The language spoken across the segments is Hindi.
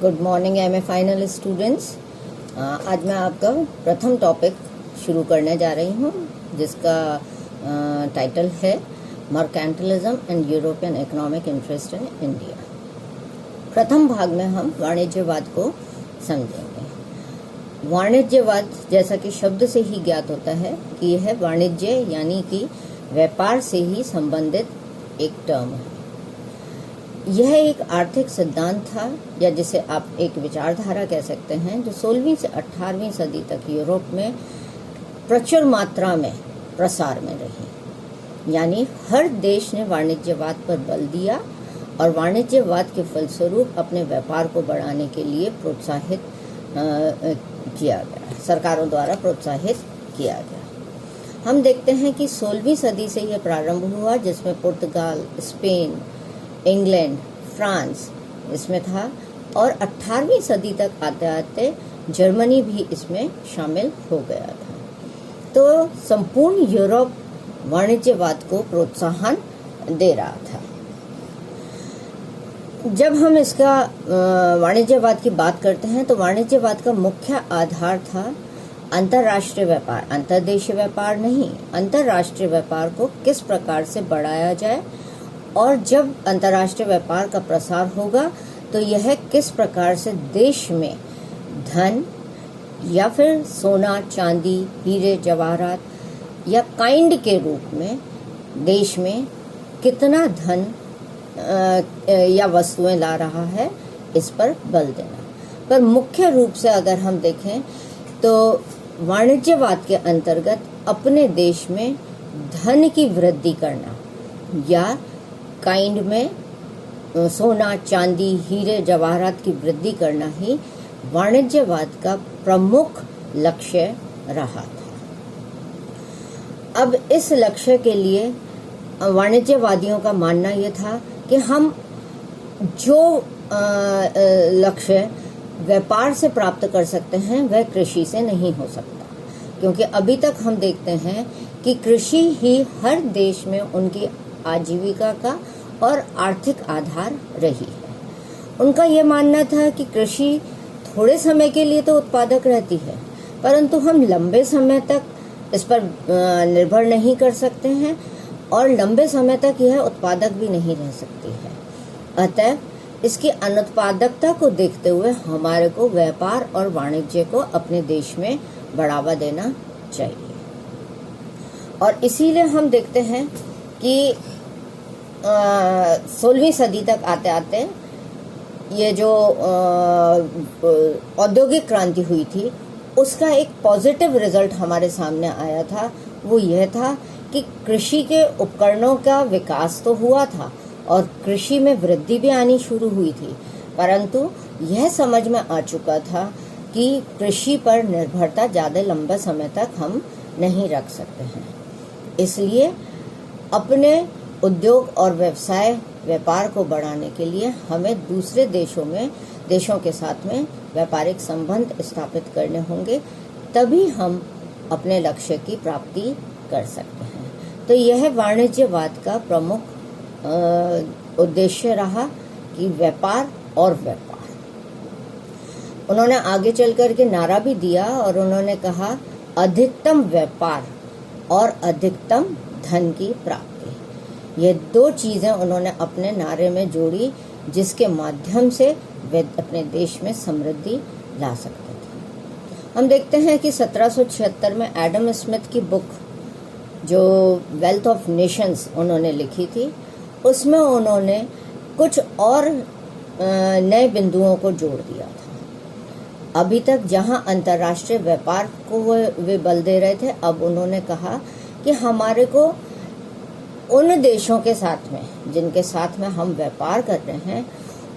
Good morning MA final students. आज मैं आपका प्रथम टॉपिक शुरू करने जा रही हूँ जिसका टाइटल है mercantilism and European economic interest in India. प्रथम भाग में हम वाणिज्यवाद को समझेंगे। वाणिज्यवाद जैसा कि शब्द से ही ज्ञात होता है कि यह वाणिज्य यानी कि व्यापार से ही संबंधित एक टर्म है। यह एक आर्थिक सिद्धांत था या जिसे आप एक विचारधारा कह सकते हैं जो 16वीं से 18वीं सदी तक यूरोप में प्रचुर मात्रा में प्रसार में रही। यानी हर देश ने वाणिज्यवाद पर बल दिया और वाणिज्यवाद के फलस्वरूप अपने व्यापार को बढ़ाने के लिए प्रोत्साहित किया गया, सरकारों द्वारा प्रोत्साहित किया गया। हम देखते हैं कि 16वीं सदी से यह प्रारंभ हुआ जिसमें पुर्तगाल, स्पेन, इंग्लैंड, फ्रांस इसमें था और 18वीं सदी तक आते आते जर्मनी भी इसमें शामिल हो गया था। तो संपूर्ण यूरोप वाणिज्यवाद को प्रोत्साहन दे रहा था। जब हम इसका वाणिज्यवाद की बात करते हैं तो वाणिज्यवाद का मुख्य आधार था अंतर्राष्ट्रीय व्यापार, अंतर्देशीय व्यापार नहीं। अंतर्राष्ट्रीय व्यापार को किस प्रकार से बढ़ाया जाए और जब अंतर्राष्ट्रीय व्यापार का प्रसार होगा तो यह किस प्रकार से देश में धन या फिर सोना, चांदी, हीरे, जवाहरात या काइंड के रूप में देश में कितना धन या वस्तुएं ला रहा है, इस पर बल देना। पर मुख्य रूप से अगर हम देखें तो वाणिज्यवाद के अंतर्गत अपने देश में धन की वृद्धि करना या काइंड में सोना, चांदी, हीरे, जवाहरात की वृद्धि करना ही वाणिज्यवाद का प्रमुख लक्ष्य रहा था। अब इस लक्ष्य के लिए वाणिज्यवादियों का मानना यह था कि हम जो लक्ष्य व्यापार से प्राप्त कर सकते हैं वह कृषि से नहीं हो सकता, क्योंकि अभी तक हम देखते हैं कि कृषि ही हर देश में उनकी आजीविका का और आर्थिक आधार रही है। उनका यह मानना था कि कृषि थोड़े समय के लिए तो उत्पादक रहती है, परंतु हम लंबे समय तक इस पर निर्भर नहीं कर सकते हैं और लंबे समय तक यह उत्पादक भी नहीं रह सकती है। अतः इसकी अनुत्पादकता को देखते हुए हमारे को व्यापार और वाणिज्य को अपने देश में बढ़ावा देना चाहिए। और इसीलिए हम देखते हैं कि 16वीं सदी तक आते आते ये जो औद्योगिक क्रांति हुई थी उसका एक पॉजिटिव रिजल्ट हमारे सामने आया था। वो यह था कि कृषि के उपकरणों का विकास तो हुआ था और कृषि में वृद्धि भी आनी शुरू हुई थी, परंतु यह समझ में आ चुका था कि कृषि पर निर्भरता ज़्यादा लंबे समय तक हम नहीं रख सकते हैं। इसलिए अपने उद्योग और व्यवसाय व्यापार को बढ़ाने के लिए हमें दूसरे देशों के साथ में व्यापारिक संबंध स्थापित करने होंगे, तभी हम अपने लक्ष्य की प्राप्ति कर सकते हैं। तो यह वाणिज्यवाद का प्रमुख उद्देश्य रहा कि व्यापार और व्यापार। उन्होंने आगे चल करके नारा भी दिया और उन्होंने कहा अधिकतम व्यापार और अधिकतम धन की प्राप्ति। ये दो चीजें उन्होंने अपने नारे में जोड़ी जिसके माध्यम से वे अपने देश में समृद्धि ला सकते थे। हम देखते हैं कि 1776 में एडम स्मिथ की बुक जो वेल्थ ऑफ नेशंस उन्होंने लिखी थी, उसमें उन्होंने कुछ और नए बिंदुओं को जोड़ दिया था। अभी तक जहां अंतर्राष्ट्रीय व्यापार को वे बल दे रहे थे, अब उन्होंने कहा कि हमारे को उन देशों के साथ में जिनके साथ में हम व्यापार कर रहे हैं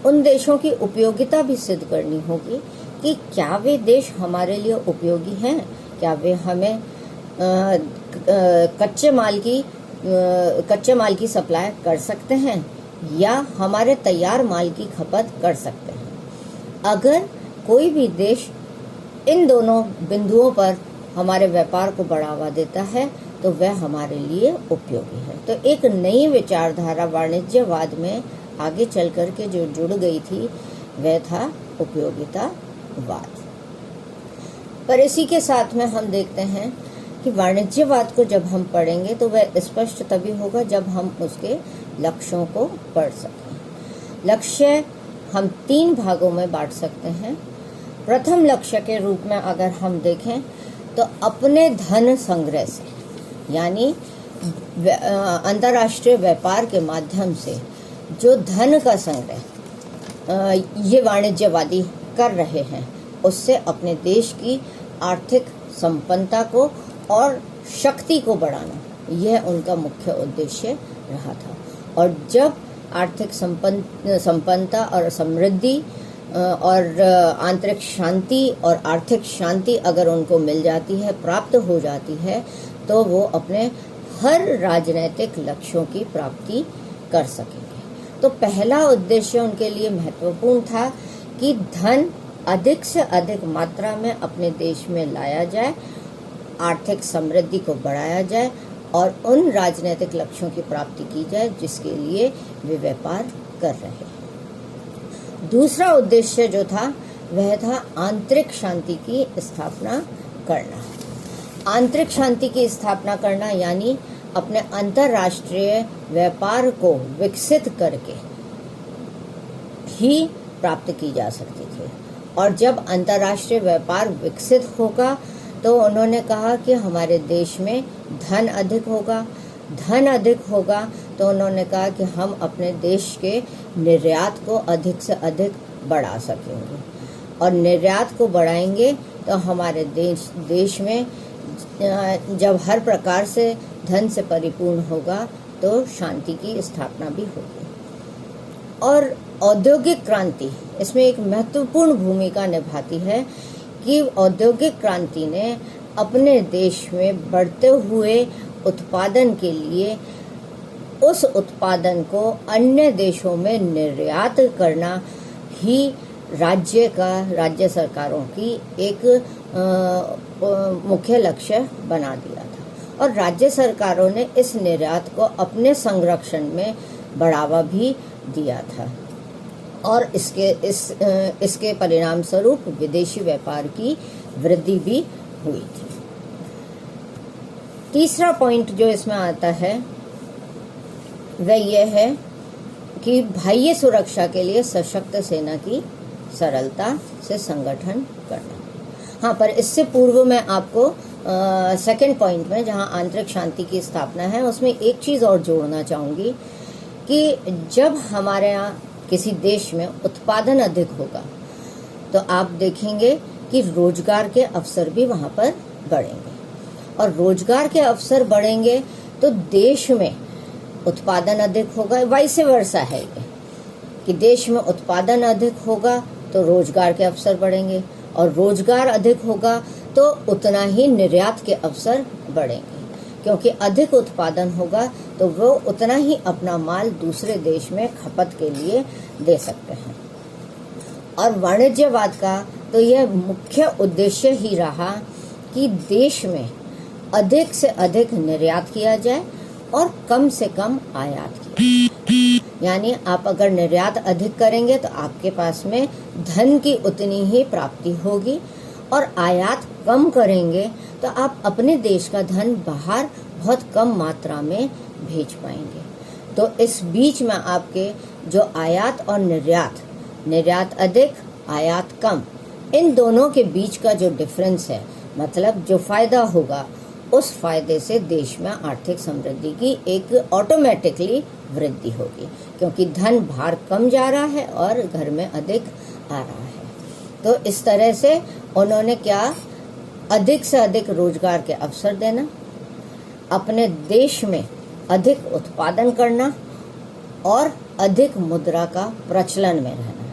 उन देशों की उपयोगिता भी सिद्ध करनी होगी कि क्या वे देश हमारे लिए उपयोगी हैं, क्या वे हमें कच्चे माल की सप्लाई कर सकते हैं या हमारे तैयार माल की खपत कर सकते हैं। अगर कोई भी देश इन दोनों बिंदुओं पर हमारे व्यापार को बढ़ावा देता है तो वह हमारे लिए उपयोगी है। तो एक नई विचारधारा वाणिज्यवाद में आगे चल कर के जो जुड़ गई थी वह था उपयोगितावाद। पर इसी के साथ में हम देखते हैं कि वाणिज्यवाद को जब हम पढ़ेंगे तो वह स्पष्ट तभी होगा जब हम उसके लक्ष्यों को पढ़ सकें। लक्ष्य हम 3 भागों में बांट सकते हैं। प्रथम लक्ष्य के रूप में अगर हम देखें तो अपने धन संग्रह से, यानी अंतर्राष्ट्रीय व्यापार के माध्यम से जो धन का संग्रह ये वाणिज्यवादी कर रहे हैं, उससे अपने देश की आर्थिक संपन्नता को और शक्ति को बढ़ाना, यह उनका मुख्य उद्देश्य रहा था। और जब आर्थिक संपन्नता और समृद्धि और आंतरिक शांति और आर्थिक शांति अगर उनको मिल जाती है, प्राप्त हो जाती है, तो वो अपने हर राजनीतिक लक्ष्यों की प्राप्ति कर सकेंगे। तो पहला उद्देश्य उनके लिए महत्वपूर्ण था कि धन अधिक से अधिक मात्रा में अपने देश में लाया जाए, आर्थिक समृद्धि को बढ़ाया जाए और उन राजनीतिक लक्ष्यों की प्राप्ति की जाए जिसके लिए वे व्यापार कर रहे हैं। दूसरा उद्देश्य जो था वह था आंतरिक शांति की स्थापना करना। आंतरिक शांति की स्थापना करना यानी अपने अंतर्राष्ट्रीय व्यापार को विकसित करके ही प्राप्त की जा सकती थी। और जब अंतर्राष्ट्रीय व्यापार विकसित होगा तो उन्होंने कहा कि हमारे देश में धन अधिक होगा। धन अधिक होगा तो उन्होंने कहा कि हम अपने देश के निर्यात को अधिक से अधिक बढ़ा सकेंगे, और निर्यात को बढ़ाएंगे तो हमारे देश में जब हर प्रकार से धन से परिपूर्ण होगा तो शांति की स्थापना भी होगी। और औद्योगिक क्रांति इसमें एक महत्वपूर्ण भूमिका निभाती है कि औद्योगिक क्रांति ने अपने देश में बढ़ते हुए उत्पादन के लिए उस उत्पादन को अन्य देशों में निर्यात करना ही राज्य सरकारों की एक मुख्य लक्ष्य बना दिया था। और राज्य सरकारों ने इस निर्यात को अपने संरक्षण में बढ़ावा भी दिया था, और इसके परिणाम स्वरूप विदेशी व्यापार की वृद्धि भी हुई थी। तीसरा पॉइंट जो इसमें आता है वह यह है कि बाह्य सुरक्षा के लिए सशक्त सेना की सरलता से संगठन करना। हाँ, पर इससे पूर्व मैं आपको सेकंड पॉइंट में जहाँ आंतरिक शांति की स्थापना है उसमें एक चीज़ और जोड़ना चाहूँगी कि जब हमारे यहाँ किसी देश में उत्पादन अधिक होगा तो आप देखेंगे कि रोजगार के अवसर भी वहाँ पर बढ़ेंगे, और रोजगार के अवसर बढ़ेंगे तो देश में उत्पादन अधिक होगा। वैसे वर्षा है ये कि देश में उत्पादन अधिक होगा तो रोजगार के अवसर बढ़ेंगे, और रोजगार अधिक होगा तो उतना ही निर्यात के अवसर बढ़ेंगे, क्योंकि अधिक उत्पादन होगा तो वो उतना ही अपना माल दूसरे देश में खपत के लिए दे सकते हैं। और वाणिज्यवाद का तो यह मुख्य उद्देश्य ही रहा कि देश में अधिक से अधिक निर्यात किया जाए और कम से कम आयात किया। यानी आप अगर निर्यात अधिक करेंगे तो आपके पास में धन की उतनी ही प्राप्ति होगी, और आयात कम करेंगे तो आप अपने देश का धन बाहर बहुत कम मात्रा में भेज पाएंगे। तो इस बीच में आपके जो आयात और निर्यात अधिक आयात कम, इन दोनों के बीच का जो डिफरेंस है, मतलब जो फायदा होगा, उस फायदे से देश में आर्थिक समृद्धि की एक ऑटोमेटिकली वृद्धि होगी, क्योंकि धन बाहर कम जा रहा है और घर में अधिक आ रहा है। तो इस तरह से उन्होंने क्या, अधिक से अधिक रोजगार के अवसर देना, अपने देश में अधिक उत्पादन करना और अधिक मुद्रा का प्रचलन में रहना,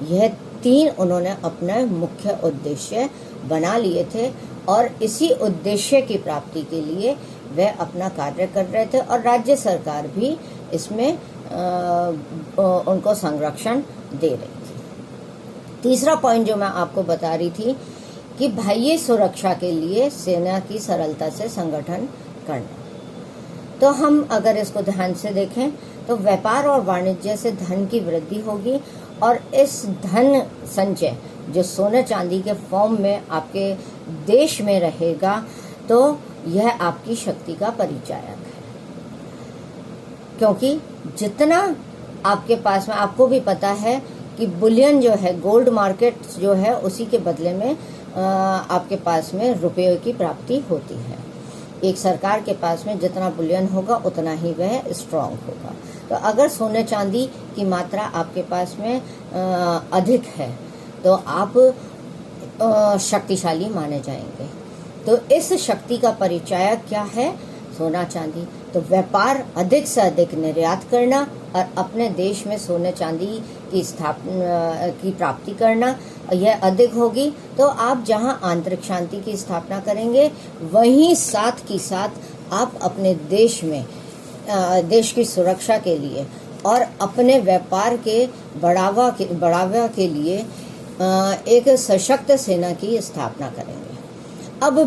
यह 3 उन्होंने अपने मुख्य उद्देश्य बना लिए थे। और इसी उद्देश्य की प्राप्ति के लिए वे अपना कार्य कर रहे थे, और राज्य सरकार भी इसमें उनको संरक्षण दे रही थी। तीसरा पॉइंट जो मैं आपको बता रही थी कि बाह्य सुरक्षा के लिए सेना की सरलता से संगठन करना। तो हम अगर इसको ध्यान से देखें तो व्यापार और वाणिज्य से धन की वृद्धि होगी और इस धन संचय जो सोने चांदी के फॉर्म में आपके देश में रहेगा, तो यह आपकी शक्ति का परिचायक है। क्योंकि जितना आपके पास में, आपको भी पता है कि बुलियन जो है, गोल्ड मार्केट जो है, उसी के बदले में आपके पास में रुपये की प्राप्ति होती है। एक सरकार के पास में जितना बुलियन होगा उतना ही वह स्ट्रांग होगा। तो अगर सोने चांदी की मात्रा आपके पास में अधिक है तो आप शक्तिशाली माने जाएंगे। तो इस शक्ति का परिचायक क्या है? सोना चांदी। तो व्यापार, अधिक से अधिक निर्यात करना और अपने देश में सोने चांदी की स्थापना की प्राप्ति करना, यह अधिक होगी तो आप जहां आंतरिक शांति की स्थापना करेंगे, वहीं साथ की साथ आप अपने देश में देश की सुरक्षा के लिए और अपने व्यापार के बढ़ावा के लिए एक सशक्त सेना की स्थापना करेंगे। अब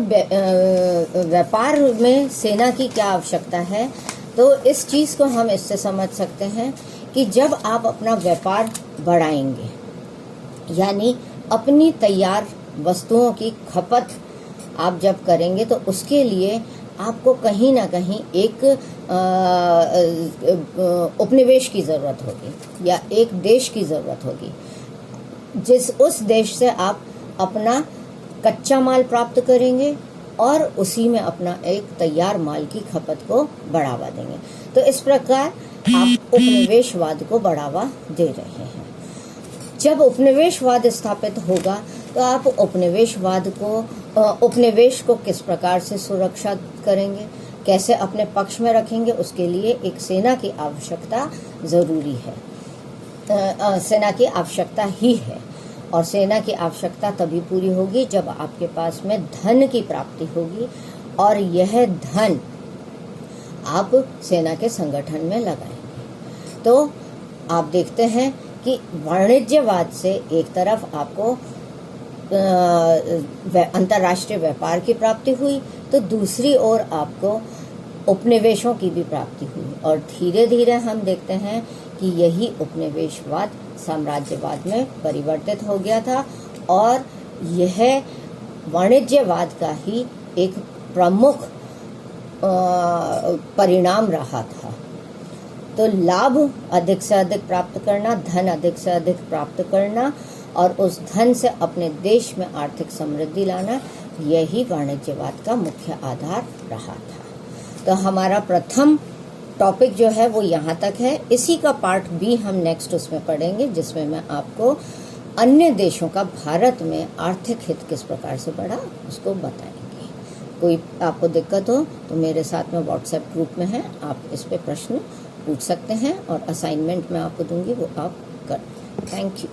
व्यापार में सेना की क्या आवश्यकता है? तो इस चीज़ को हम इससे समझ सकते हैं कि जब आप अपना व्यापार बढ़ाएंगे, यानी अपनी तैयार वस्तुओं की खपत आप जब करेंगे, तो उसके लिए आपको कहीं ना कहीं एक उपनिवेश की ज़रूरत होगी या एक देश की ज़रूरत होगी, उस देश से आप अपना कच्चा माल प्राप्त करेंगे और उसी में अपना एक तैयार माल की खपत को बढ़ावा देंगे। तो इस प्रकार आप उपनिवेशवाद को बढ़ावा दे रहे हैं। जब उपनिवेशवाद स्थापित होगा तो आप उपनिवेश को किस प्रकार से सुरक्षा करेंगे, कैसे अपने पक्ष में रखेंगे, उसके लिए एक सेना की आवश्यकता ज़रूरी है। सेना की आवश्यकता ही है और सेना की आवश्यकता तभी पूरी होगी जब आपके पास में धन की प्राप्ति होगी और यह धन आप सेना के संगठन में लगाएंगे। तो आप देखते हैं कि वाणिज्यवाद से एक तरफ आपको अंतर्राष्ट्रीय व्यापार की प्राप्ति हुई, तो दूसरी ओर आपको उपनिवेशों की भी प्राप्ति हुई और धीरे धीरे हम देखते हैं कि यही उपनिवेशवाद साम्राज्यवाद में परिवर्तित हो गया था और यह वाणिज्यवाद का ही एक प्रमुख परिणाम रहा था। तो लाभ अधिक से अधिक प्राप्त करना, धन अधिक से अधिक प्राप्त करना और उस धन से अपने देश में आर्थिक समृद्धि लाना, यही वाणिज्यवाद का मुख्य आधार रहा था। तो हमारा प्रथम टॉपिक जो है वो यहाँ तक है। इसी का पार्ट बी हम नेक्स्ट उसमें पढ़ेंगे, जिसमें मैं आपको अन्य देशों का भारत में आर्थिक हित किस प्रकार से बढ़ा उसको बताएंगे। कोई आपको दिक्कत हो तो मेरे साथ में व्हाट्सएप ग्रुप में है, आप इस पे प्रश्न पूछ सकते हैं और असाइनमेंट मैं आपको दूंगी, वो आप कर। Thank you.